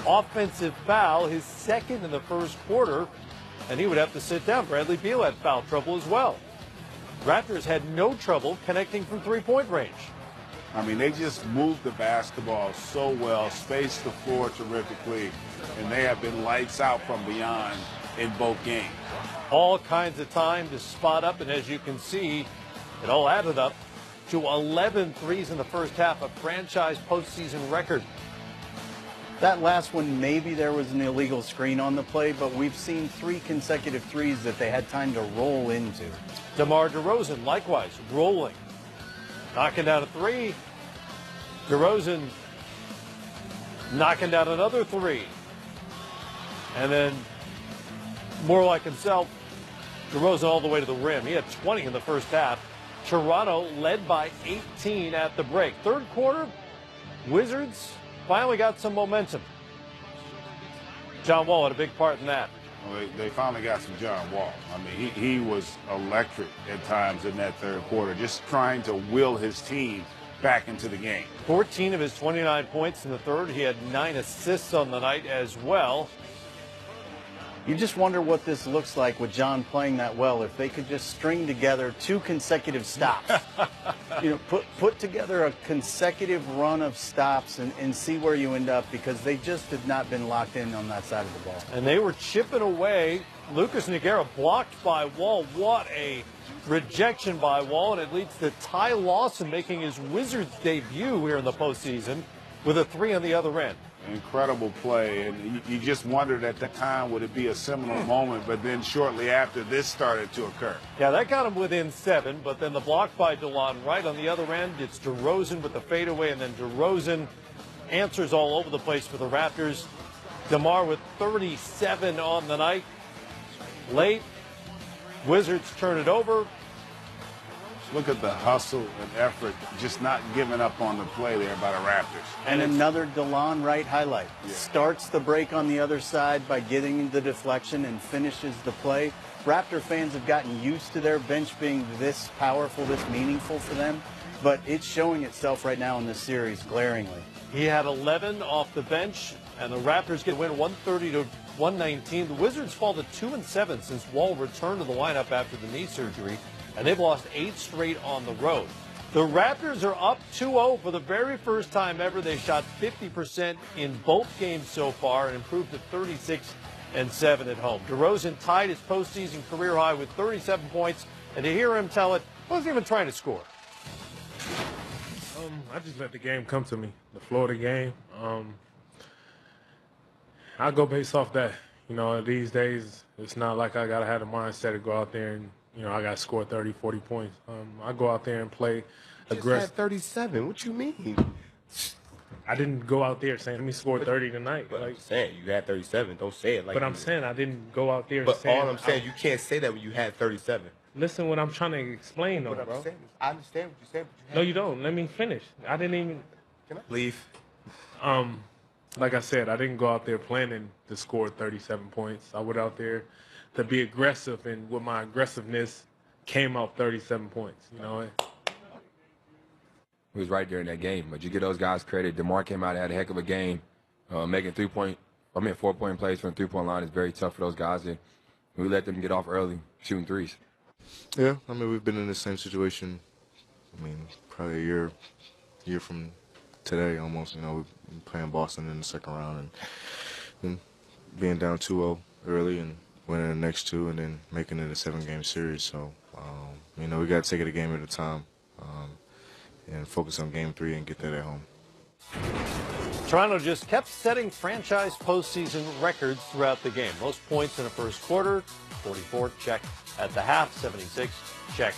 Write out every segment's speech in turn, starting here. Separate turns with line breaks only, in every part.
offensive foul, his second in the first quarter, and he would have to sit down. Bradley Beal had foul trouble as well. Raptors had no trouble connecting from three-point range.
I mean, they just moved the basketball so well, spaced the floor terrifically, and they have been lights out from beyond in both games.
All kinds of time to spot up, and as you can see, it all added up to 11 threes in the first half, a franchise postseason record.
That last one, maybe there was an illegal screen on the play, but we've seen 3 consecutive threes that they had time to roll into.
DeMar DeRozan, likewise, rolling. Knocking down a 3. DeRozan knocking down another 3. And then, more like himself, DeRozan all the way to the rim. He had 20 in the first half. Toronto led by 18 at the break. Third quarter, Wizards finally got some momentum. John Wall had a big part in that.
Well, they finally got some John Wall. I mean, he was electric at times in that third quarter, just trying to will his team back into the game.
14 of his 29 points in the third. He had 9 assists on the night as well.
You just wonder what this looks like with John playing that well, if they could just string together 2 consecutive stops. Put together a consecutive run of stops and see where you end up, because they just have not been locked in on that side of the ball.
And they were chipping away. Lucas Nogueira blocked by Wall. What a rejection by Wall, and it leads to Ty Lawson making his Wizards debut here in the postseason with a 3 on the other end.
Incredible play, and you just wondered at the time, would it be a similar moment, but then shortly after, this started to occur.
Yeah, that got him within 7, but then the block by DeLon right on the other end. It's DeRozan with the fadeaway, and then DeRozan answers all over the place for the Raptors. DeMar with 37 on the night. Late, Wizards turn it over.
Look at the hustle and effort, just not giving up on the play there by the Raptors.
And another DeLon Wright highlight.
Yeah.
Starts the break on the other side by getting the deflection and finishes the play. Raptor fans have gotten used to their bench being this powerful, this meaningful for them, but it's showing itself right now in this series glaringly.
He had 11 off the bench, and the Raptors get a win 130 to 119. The Wizards fall to 2-7 since Wall returned to the lineup after the knee surgery, and they've lost 8 straight on the road. The Raptors are up 2-0 for the very first time ever. They shot 50% in both games so far and improved to 36-7 at home. DeRozan tied his postseason career high with 37 points, and to hear him tell it, wasn't even trying to score.
I just let the game come to me, the flow of the game. I go based off that. These days, it's not like I got to have a mindset to go out there and, I got to score 30, 40 points. I go out there and play aggressive.
Just had 37. What you mean?
I didn't go out there saying, let me score 30 tonight.
But I'm saying, you had 37. Don't say it like
But I'm saying I didn't go out there
But
saying.
all I'm saying, you can't say that when you had 37.
Listen what I'm trying to explain, though,
What
bro.
I'm saying is, I understand what you said, but you had.
No, you don't. Let me finish. I didn't even.
Can I?
Leave. Like I said, I didn't go out there planning to score 37 points. I went out there to be aggressive, and with my aggressiveness came out 37 points.
He was right there in that game. But you give those guys credit. DeMar came out and had a heck of a game. Making 4-point plays from the three-point line is very tough for those guys, and we let them get off early, shooting threes.
Yeah, we've been in the same situation, probably a year from today almost. We've been playing Boston in the second round and being down 2-0 early and winning the next 2 and then making it a 7-game series. So, we got to take it a game at a time and focus on game 3 and get that at home.
Toronto just kept setting franchise postseason records throughout the game. Most points in the first quarter, 44, check. At the half, 76, check.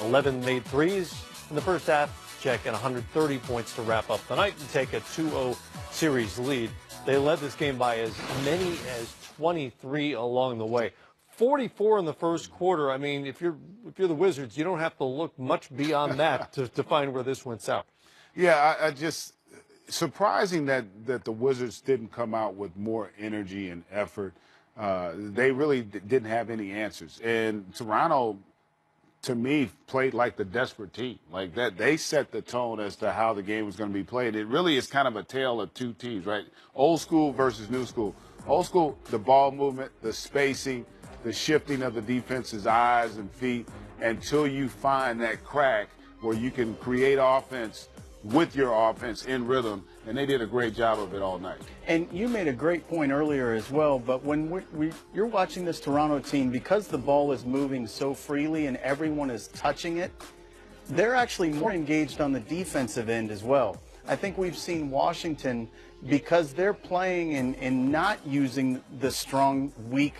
11 made threes in the first half, check. And 130 points to wrap up the night and take a 2-0 series lead. They led this game by as many as 23 along the way. 44 in the first quarter. I mean, if you're the Wizards, you don't have to look much beyond that to find where this went south.
Yeah, I just surprising that the Wizards didn't come out with more energy and effort. They really didn't have any answers. And Toronto to me, played like the desperate team. Like that, they set the tone as to how the game was going to be played. It really is kind of a tale of two teams, right? Old school versus new school. Old school, the ball movement, the spacing, the shifting of the defense's eyes and feet until you find that crack where you can create offense with your offense in rhythm, and they did a great job of it all night.
And you made a great point earlier as well, but when you're watching this Toronto team, because the ball is moving so freely and everyone is touching it, they're actually more engaged on the defensive end as well. I think we've seen Washington, because they're playing and not using the strong, weak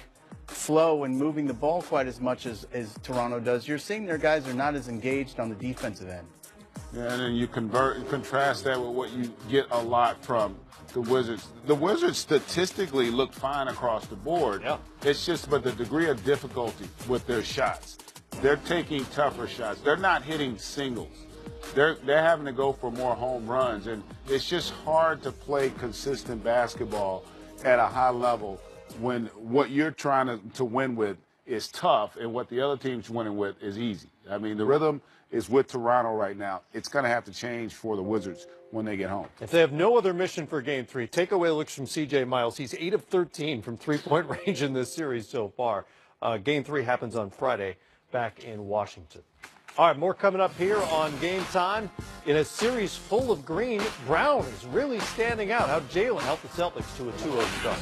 flow and moving the ball quite as much as Toronto does, you're seeing their guys are not as engaged on the defensive end.
Yeah, and then you contrast that with what you get a lot from the Wizards. The Wizards statistically look fine across the board.
Yeah.
It's just but the degree of difficulty with their shots. They're taking tougher shots. They're not hitting singles. They're having to go for more home runs, and it's just hard to play consistent basketball at a high level when what you're trying to win with is tough and what the other team's winning with is easy. I mean, the rhythm is with Toronto right now. It's going to have to change for the Wizards when they get home.
If they have no other mission for Game 3, takeaway looks from C.J. Miles. He's 8 of 13 from three-point range in this series so far. Game 3 happens on Friday back in Washington. All right, more coming up here on Game Time. In a series full of green, Brown is really standing out. How Jalen helped the Celtics to a 2-0 start.